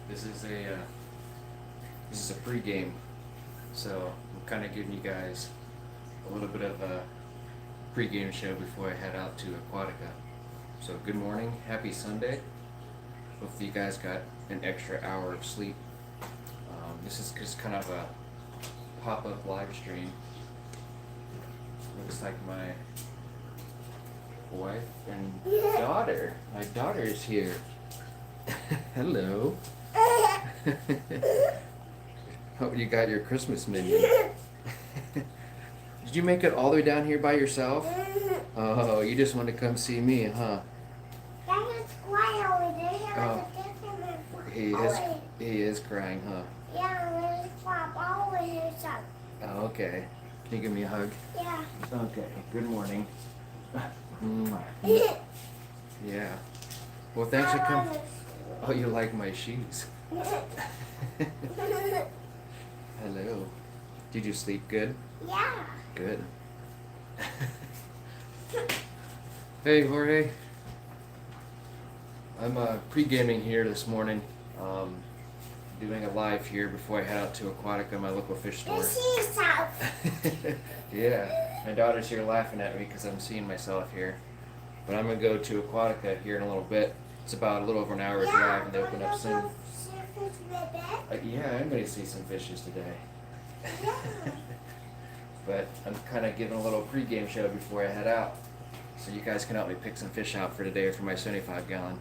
This is a pregame, so I'm kind of giving you guys a little bit of a pregame show before I head out to Aquatica. So good morning, happy Sunday. Hopefully you guys got an extra hour of sleep. This is just kind of a pop-up live stream. Looks like my wife and daughter. My daughter is here. Hello. Hope you got your Christmas menu. Did you make it all the way down here by yourself? Oh, you just want to come see me, huh? Oh, he is crying, huh? Oh, okay. Can you give me a hug? Yeah. Okay. Good morning. Yeah. Well, thanks for coming. Oh, you like my shoes? Hello. Did you sleep good? Yeah. Good. Hey, Jorge. I'm pre-gaming here this morning. Doing a live here before I head out to Aquatica, my local fish store. Yeah, my daughter's here laughing at me because I'm seeing myself here. But I'm gonna go to Aquatica here in a little bit. It's about a little over an hour drive, and they open up soon. Yeah, I'm gonna see some fishes today. Yeah. But I'm kind of giving a little pre-game show before I head out, so you guys can help me pick some fish out for today for my 75-gallon.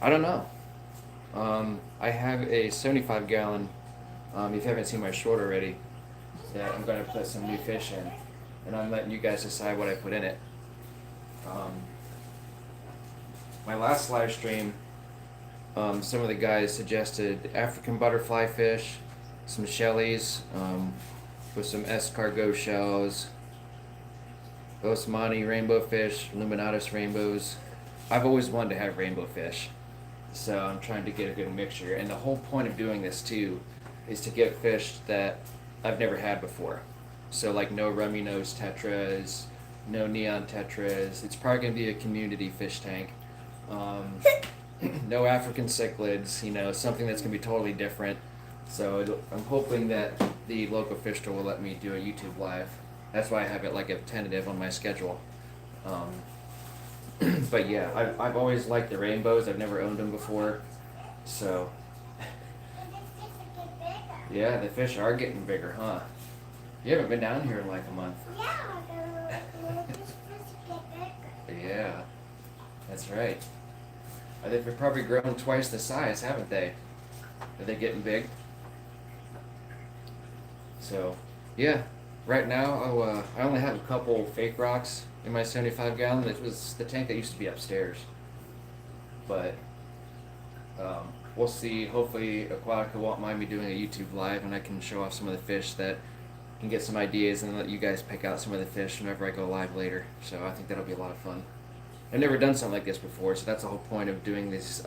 I don't know. I have a 75-gallon. If you haven't seen my short already, that I'm going to put some new fish in, and I'm letting you guys decide what I put in it. My last live stream, some of the guys suggested African butterfly fish, some shellies, with some escargot shells, Osmani rainbow fish, luminatus rainbows. I've always wanted to have rainbow fish, so I'm trying to get a good mixture. And the whole point of doing this too is to get fish that I've never had before. So like no rummy nose tetras, no neon tetras. It's probably going to be a community fish tank. No African cichlids, something that's going to be totally different. So I'm hoping that the local fish store will let me do a YouTube live. That's why I have it like a tentative on my schedule. But yeah, I've always liked the rainbows. I've never owned them before. So yeah, the fish are getting bigger, huh? You haven't been down here in like a month. Yeah, that's right. They've probably grown twice the size, haven't they? Are they getting big? So, yeah. Right now, I only have a couple fake rocks in my 75-gallon. It was the tank that used to be upstairs. But we'll see. Hopefully, Aquatica won't mind me doing a YouTube live, and I can show off some of the fish that can get some ideas and let you guys pick out some of the fish whenever I go live later. So I think that'll be a lot of fun. I've never done something like this before, so that's the whole point of doing these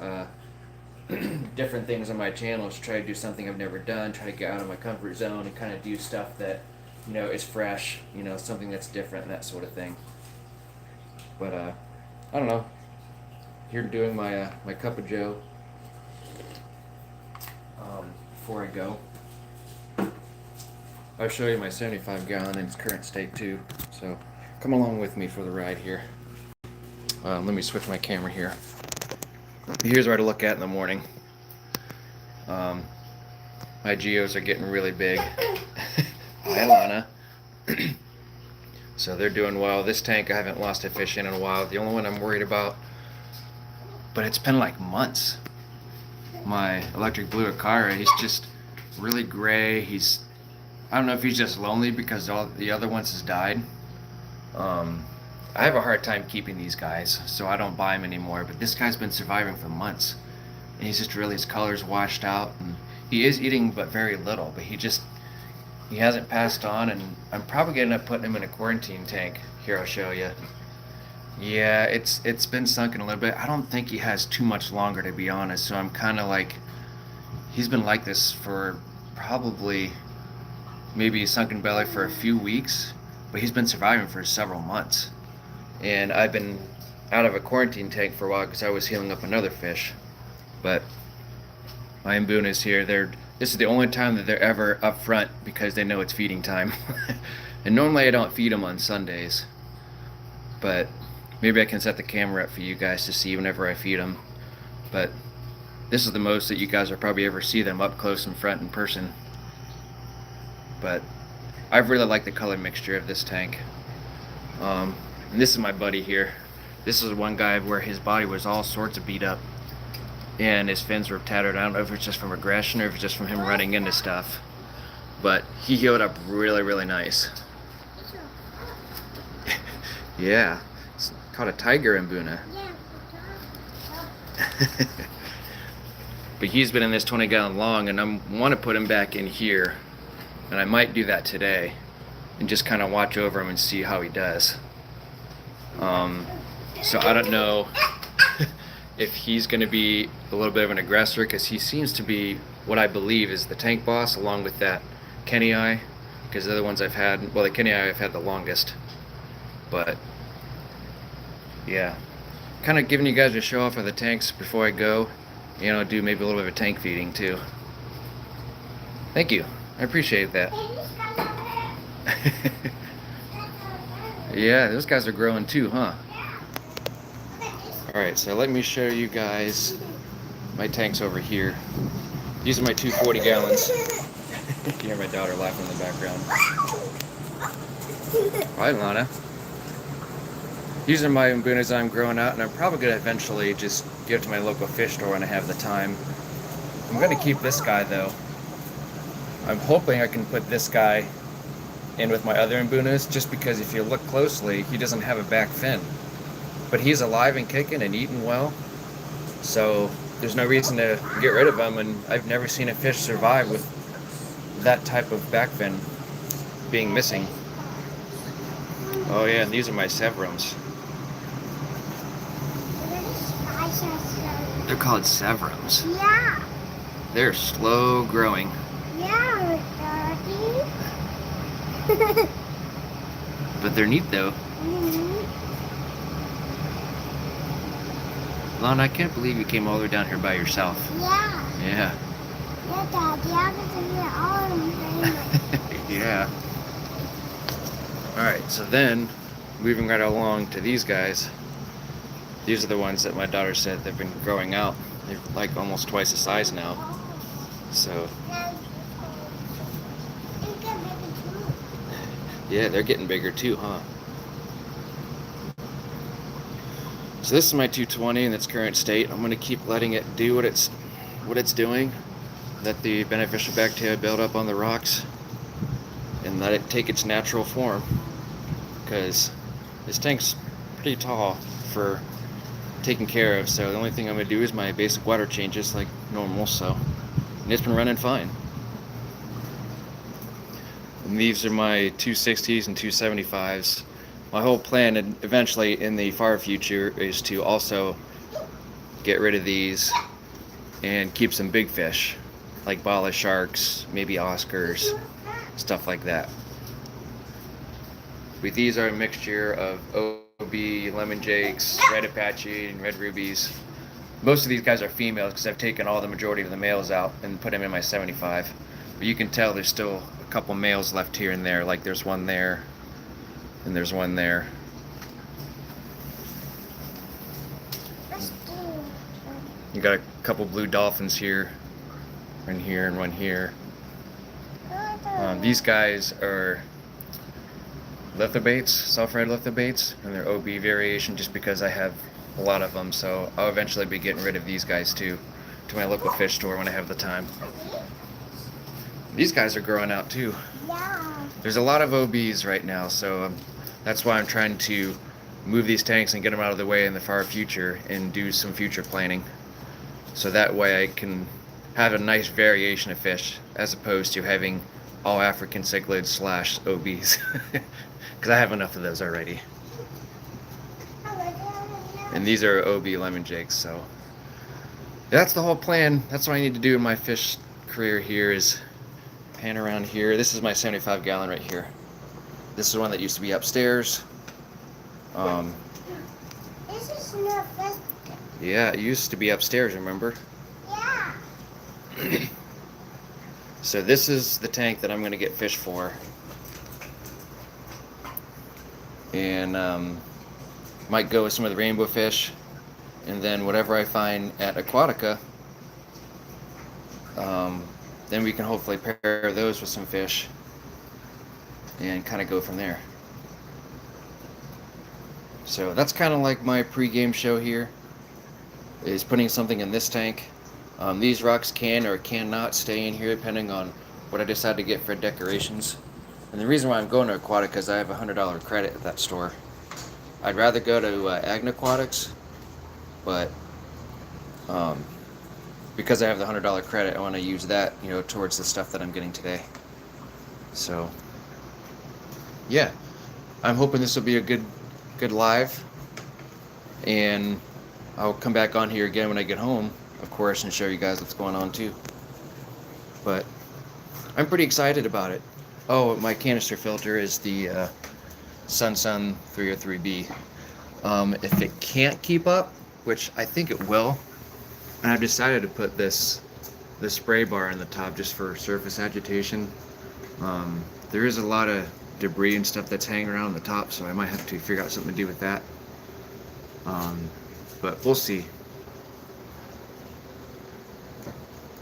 different things on my channel, is to try to do something I've never done, try to get out of my comfort zone and kind of do stuff that is fresh, something that's different and that sort of thing. But I don't know. Here doing my my cup of Joe before I go. I'll show you my 75-gallon in its current state too. So come along with me for the ride here. Let me switch my camera here. Here's where to look at in the morning. My geos are getting really big. Hi, Lana. So they're doing well. This tank I haven't lost a fish in a while. The only one I'm worried about, but it's been like months. My electric blue Acara, he's just really gray. I don't know if he's just lonely because all the other ones has died. I have a hard time keeping these guys, so I don't buy them anymore. But this guy's been surviving for months, and he's just really, his color's washed out, and he is eating but very little. But he hasn't passed on, and I'm probably gonna end up putting him in a quarantine tank. Here, I'll show you. Yeah, it's been sunken a little bit. I don't think he has too much longer, to be honest. So I'm kind of like, he's been like this for probably maybe sunken belly for a few weeks, but he's been surviving for several months. And I've been out of a quarantine tank for a while because I was healing up another fish. But my Mbunas here, this is the only time that they're ever up front because they know it's feeding time. And normally I don't feed them on Sundays, but maybe I can set the camera up for you guys to see whenever I feed them. But this is the most that you guys will probably ever see them up close in front in person. But I really like the color mixture of this tank. And this is my buddy here. This is one guy where his body was all sorts of beat up and his fins were tattered. I don't know if it's just from aggression or if it's just from him running into stuff, but he healed up really, really nice. Yeah, it's called a tiger Mbuna. But he's been in this 20-gallon long, and I want to put him back in here, and I might do that today and just kind of watch over him and see how he does. So I don't know if he's going to be a little bit of an aggressor, because he seems to be what I believe is the tank boss, along with that Kenny Eye, because they're the ones I've had. Well, the Kenny Eye I've had the longest. But yeah, kind of giving you guys a show off of the tanks before I go. You know, do maybe a little bit of tank feeding too. Thank you, I appreciate that. Yeah, those guys are growing too, huh? Alright, so let me show you guys my tanks over here. These are my 240 gallons. You can hear my daughter laughing in the background. Hi, Lana. These are my Mbunas I'm growing out, and I'm probably going to eventually just give to my local fish store when I have the time. I'm going to keep this guy, though. I'm hoping I can put this guy in with my other Mbunas, just because if you look closely, he doesn't have a back fin. But he's alive and kicking and eating well, so there's no reason to get rid of him, and I've never seen a fish survive with that type of back fin being missing. Oh yeah, and these are my Severums. They're called Severums. Yeah. They're slow growing. Yeah, Daddy. But they're neat though. Lon, I can't believe you came all the way down here by yourself. Yeah. Yeah. Yeah, Daddy. I was in here all the time. Yeah. Alright, so then, moving right along to these guys. These are the ones that my daughter said they've been growing out. They're like almost twice the size now. So, yeah, they're getting bigger too, huh? So this is my 220 in its current state. I'm going to keep letting it do what it's doing. Let the beneficial bacteria build up on the rocks and let it take its natural form. Because this tank's pretty tall for taking care of, so the only thing I'm going to do is my basic water changes like normal, so, and it's been running fine. And these are my 260s and 275s. My whole plan, and eventually in the far future, is to also get rid of these and keep some big fish, like bala sharks, maybe Oscars, stuff like that. But these are a mixture of OB, lemon jakes, red Apache, and red rubies. Most of these guys are females because I've taken all the majority of the males out and put them in my 75. But you can tell there's still a couple males left here and there, like there's one there, and there's one there. You got a couple blue dolphins here, one here, and one here. These guys are lithobates, self-red lithobates, and they're OB variation just because I have a lot of them, so I'll eventually be getting rid of these guys too, to my local fish store when I have the time. These guys are growing out too. There's a lot of OBs right now, so that's why I'm trying to move these tanks and get them out of the way in the far future and do some future planning. So that way I can have a nice variation of fish as opposed to having all African cichlids / OBs. Because I have enough of those already. And these are OB lemon jakes, so that's the whole plan. That's what I need to do in my fish career here, is pan around here. This is my 75 gallon right here. This is one that used to be upstairs. This is not fish. Yeah, it used to be upstairs, remember? Yeah. So this is the tank that I'm going to get fish for. And might go with some of the rainbow fish. And then whatever I find at Aquatica, then we can hopefully pair those with some fish and kind of go from there. So that's kind of like my pregame show here, is putting something in this tank. These rocks can or cannot stay in here depending on what I decide to get for decorations. And the reason why I'm going to Aquatica is I have a $100 credit at that store. I'd rather go to Aquatics, but because I have the $100 credit, I want to use that, you know, towards the stuff that I'm getting today. So, yeah, I'm hoping this will be a good live, and I'll come back on here again when I get home, of course, and show you guys what's going on too. But I'm pretty excited about it. Oh, my canister filter is the Sun 303B. If it can't keep up, which I think it will, and I've decided to put the spray bar in the top just for surface agitation. There is a lot of debris and stuff that's hanging around the top, so I might have to figure out something to do with that. But we'll see.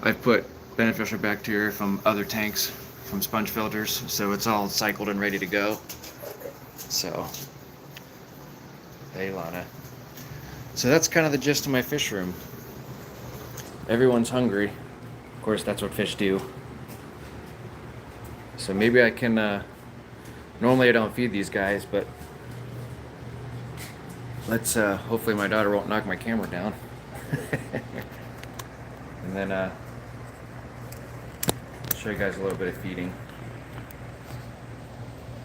I've put beneficial bacteria from other tanks, from sponge filters, so it's all cycled and ready to go. So, hey Lana. So that's kind of the gist of my fish room. Everyone's hungry. Of course, that's what fish do. So maybe I can, normally I don't feed these guys, but let's, hopefully my daughter won't knock my camera down. And then, show you guys a little bit of feeding.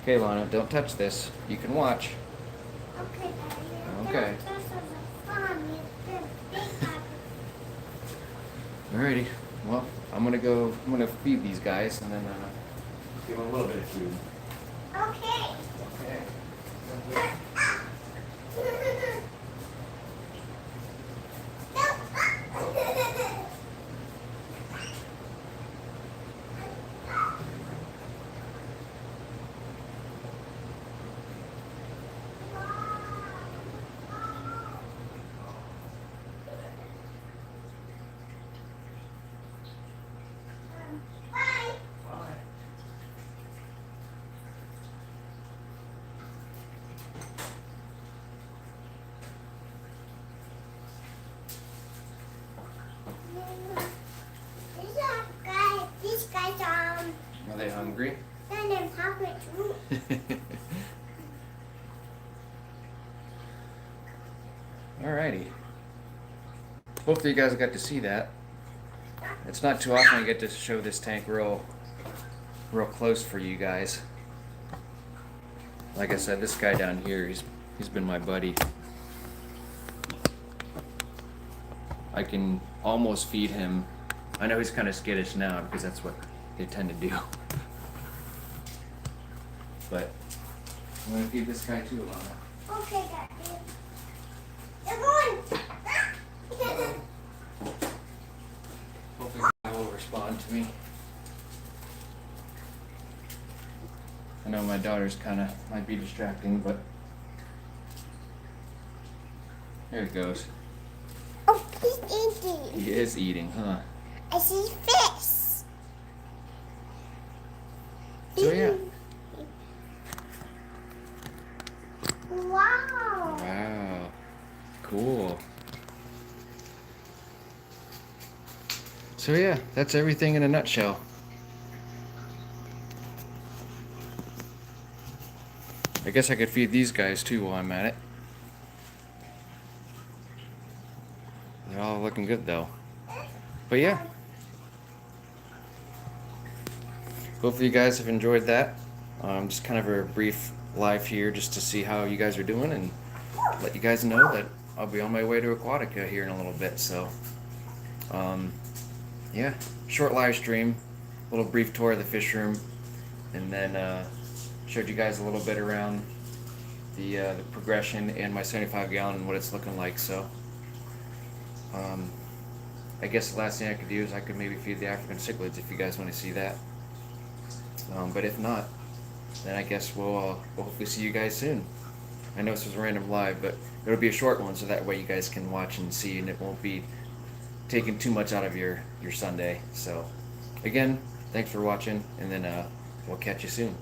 Okay, Lana, don't touch this. You can watch. Okay, Daddy. Okay. This is fun. Alrighty. Well, I'm gonna feed these guys and then give them a little bit of food. Okay. Okay. These guys Are they hungry? then in public too. Alrighty. Hopefully you guys got to see that. It's not too often I get to show this tank real close for you guys. Like I said, this guy down here, he's been my buddy. I can almost feed him. I know he's kind of skittish now because that's what they tend to do. But I'm gonna feed this guy too, Alana. Okay, Daddy. They're going. Hopefully he will respond to me. I know my daughter's might be distracting, but there it goes. Oh, he's eating. He is eating, huh? I see fish. So yeah. Wow. Wow. Cool. So yeah, that's everything in a nutshell. I guess I could feed these guys too while I'm at it. They're all looking good though. But yeah. Hopefully you guys have enjoyed that. Just kind of a brief live here just to see how you guys are doing and let you guys know that I'll be on my way to Aquatica here in a little bit. So, yeah, short live stream, little brief tour of the fish room, and then showed you guys a little bit around the progression and my 75 gallon and what it's looking like. So, I guess the last thing I could do is I could maybe feed the African cichlids if you guys want to see that. But if not, then I guess we'll hopefully see you guys soon. I know this was a random live, but it'll be a short one so that way you guys can watch and see, and it won't be taking too much out of your Sunday. So again, thanks for watching, and then we'll catch you soon.